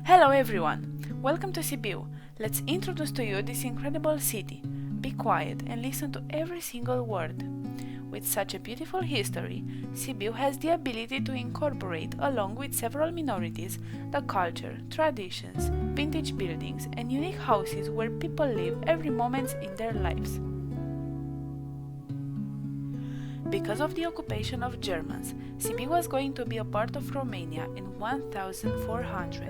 Hello everyone! Welcome to Sibiu. Let's introduce to you this incredible city. Be quiet and listen to every single word. With such a beautiful history, Sibiu has the ability to incorporate, along with several minorities, the culture, traditions, vintage buildings, and unique houses where people live every moment in their lives. Because of the occupation of Germans, Sibiu was going to be a part of Romania in 1400,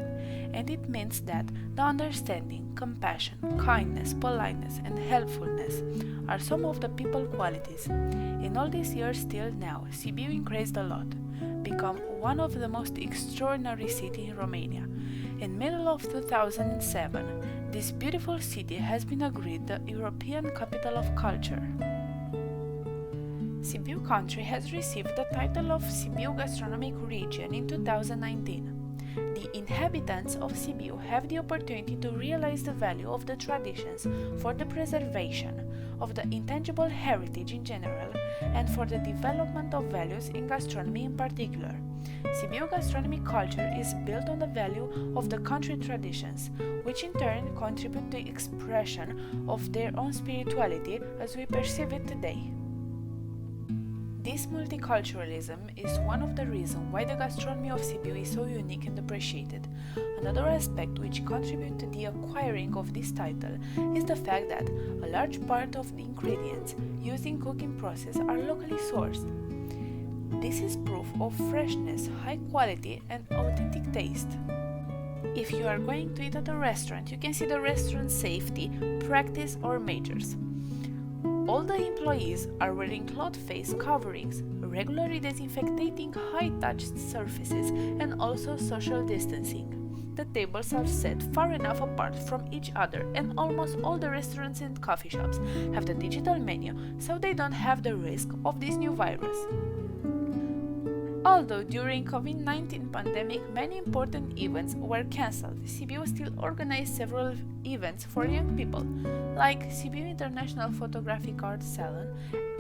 and it means that the understanding, compassion, kindness, politeness, and helpfulness are some of the people qualities. In all these years till now, Sibiu increased a lot, become one of the most extraordinary cities in Romania. In middle of 2007, this beautiful city has been agreed the European Capital of Culture. Sibiu country has received the title of Sibiu Gastronomic Region in 2019. The inhabitants of Sibiu have the opportunity to realize the value of the traditions for the preservation of the intangible heritage in general and for the development of values in gastronomy in particular. Sibiu gastronomic culture is built on the value of the country traditions, which in turn contribute to the expression of their own spirituality as we perceive it today. This multiculturalism is one of the reasons why the gastronomy of Sibiu is so unique and appreciated. Another aspect which contributes to the acquiring of this title is the fact that a large part of the ingredients used in cooking process are locally sourced. This is proof of freshness, high quality and authentic taste. If you are going to eat at a restaurant, you can see the restaurant safety, practice or measures. All the employees are wearing cloth face coverings, regularly disinfecting high-touched surfaces and also social distancing. The tables are set far enough apart from each other and almost all the restaurants and coffee shops have the digital menu so they don't have the risk of this new virus. Although during COVID-19 pandemic many important events were cancelled, Sibiu still organized several events for young people, like Sibiu International Photographic Art Salon,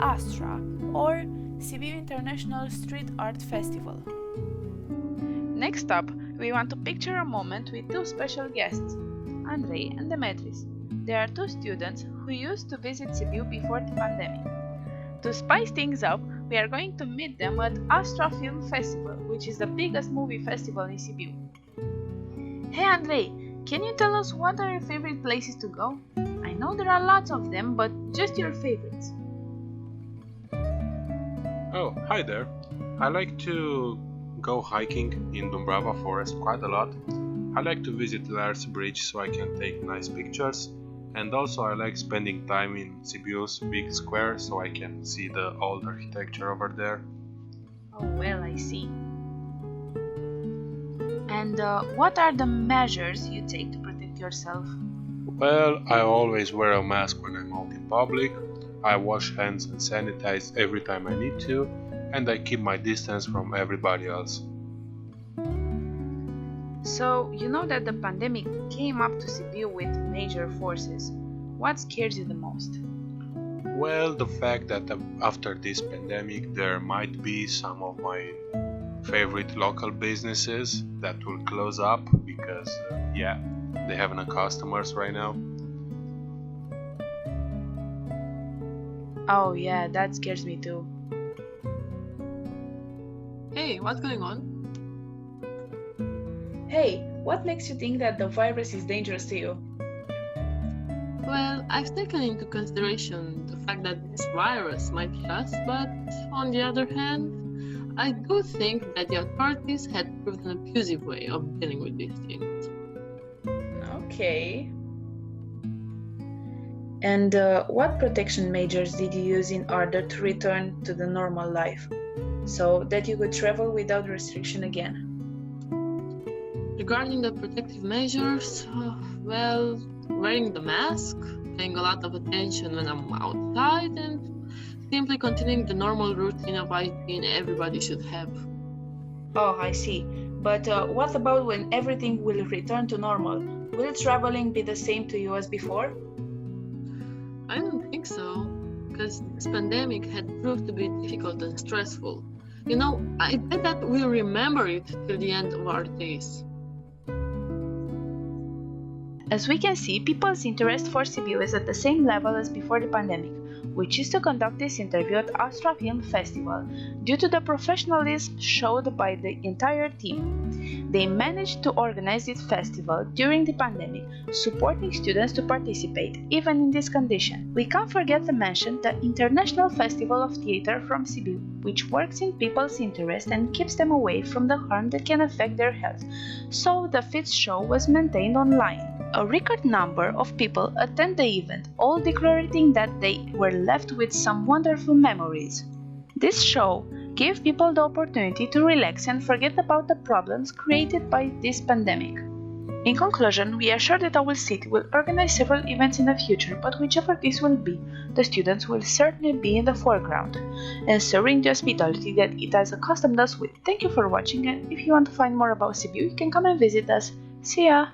Astra, or Sibiu International Street Art Festival. Next up, we want to picture a moment with two special guests, Andrei and Demetris. They are two students who used to visit Sibiu before the pandemic. To spice things up, we are going to meet them at Astra Film Festival, which is the biggest movie festival in Sibiu. Hey Andrei, can you tell us what are your favorite places to go? I know there are lots of them, but just your favorites. Oh, hi there. I like to go hiking in Dumbrava Forest quite a lot. I like to visit Lars Bridge so I can take nice pictures. And also I like spending time in Sibiu's big square so I can see the old architecture over there. Oh well, I see. And what are the measures you take to protect yourself? Well, I always wear a mask when I'm out in public. I wash hands and sanitize every time I need to, and I keep my distance from everybody else. So, you know that the pandemic came up to Sibiu with major forces. What scares you the most? Well, the fact that after this pandemic there might be some of my favorite local businesses that will close up because, they have no customers right now. Oh yeah, that scares me too. Hey, what's going on? Hey, what makes you think that the virus is dangerous to you? Well, I've taken into consideration the fact that this virus might kill us, but on the other hand, I do think that the authorities had proved an abusive way of dealing with these things. Okay. And what protection measures did you use in order to return to the normal life, so that you could travel without restriction again? Regarding the protective measures, wearing the mask, paying a lot of attention when I'm outside, and simply continuing the normal routine of hygiene everybody should have. Oh, I see. But what about when everything will return to normal? Will traveling be the same to you as before? I don't think so, because this pandemic had proved to be difficult and stressful. I bet that we'll remember it till the end of our days. As we can see, people's interest for Sibiu is at the same level as before the pandemic. We chose to conduct this interview at Astra Film Festival due to the professionalism showed by the entire team. They managed to organize this festival during the pandemic, supporting students to participate, even in this condition. We can't forget to mention the International Festival of Theatre from Sibiu, which works in people's interest and keeps them away from the harm that can affect their health, so the fifth show was maintained online. A record number of people attend the event, all declaring that they were left with some wonderful memories. This show gave people the opportunity to relax and forget about the problems created by this pandemic. In conclusion, we are sure that our city will organize several events in the future, but whichever this will be, the students will certainly be in the foreground, ensuring the hospitality that it has accustomed us with. Thank you for watching, and if you want to find more about Sibiu, you can come and visit us. See ya!